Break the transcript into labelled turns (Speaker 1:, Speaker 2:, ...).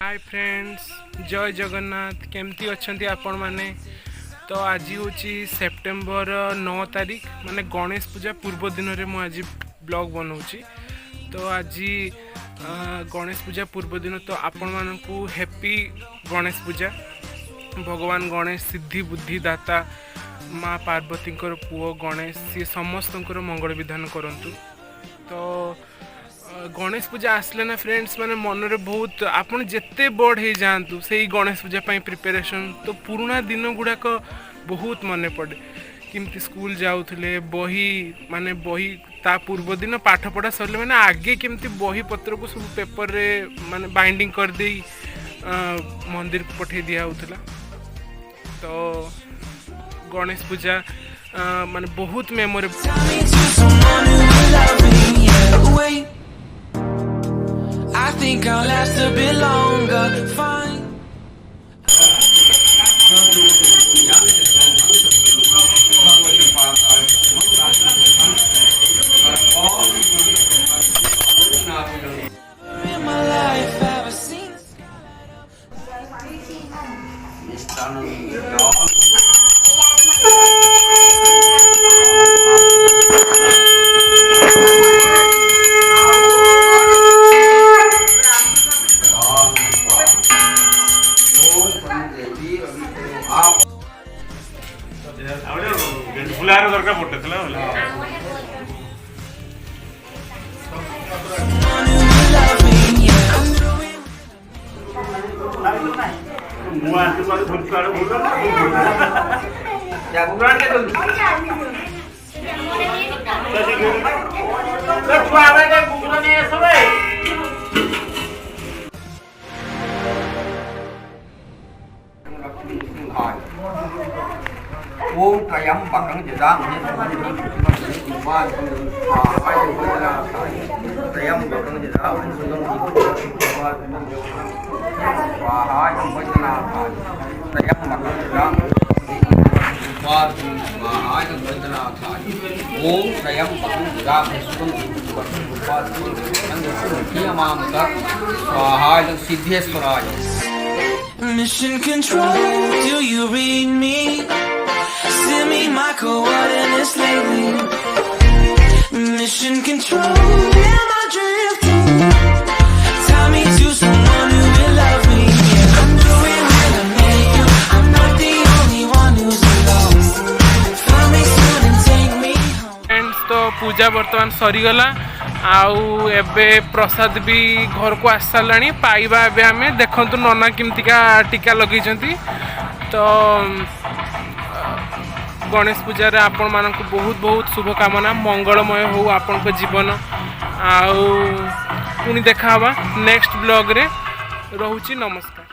Speaker 1: Hi friends, जय जगन्नाथ। केमती अच्छी आपण मैंने? तो आज हूँ सेप्टेम्बर 9 तारीख माने गणेश पूजा पूर्व दिन में मुझे ब्लॉग बनाऊँगी। तो आज गणेश पूजा पूर्व दिन, तो आपण मानू हैप्पी गणेश पूजा। भगवान गणेश सिद्धि बुद्धि दाता माँ पार्वती पुओ गणेश सी समस्त मंगल विधान करंतु। तो गणेश पूजा आसले ना फ्रेंड्स, माने मन रे बहुत आपन जिते बड़ हो जातु से गणेश पूजा प्रिपरेशन, तो पुराना दिन गुड़ाक बहुत मन पड़े। किमती स्कूल जाऊले बही माने बही ता पूर्व दिन पाठ पढ़ा सरले माने आगे केमती बही पत्र को सब पेपर रे माने बाइंडिंग कर दे मंदिर को पठे दिया होतला। तो गणेश पूजा माने बहुत memorable.
Speaker 2: I think I'll last a bit longer. Fine. In my life, ever seen a
Speaker 3: दरकार पड़ता
Speaker 4: Uống trà giấm bằng cái gì đó mà qua trà giấm bằng cái gì đó và hỏi không có chỗ nào trà giấm bằng cái gì đó qua và hỏi không có chỗ nào uống trà giấm bằng cái gì đó qua kia mà một cái và hỏi là Siddheswara.
Speaker 2: mission control. Do you read me? Send me my coordinates lately. Mission control. Am I drifting? Tie me to someone who will love me. Yeah, I'm doing well to make you. I'm not the only one who's lost. Find me soon and take me home.
Speaker 1: Friends, तो पूजा बर्तमान सरीगला आउ एबे प्रसाद भी घर को आस साराणी पाइबा। एबे आमे देखंतु नना किमतिका टीका लगे। तो गणेश पूजा रे आपण मानक बहुत बहुत शुभकामना। मंगलमय हो आपण को जीवन। आउ पुनी देखा नेक्स्ट ब्लॉग रे। रहूची नमस्कार।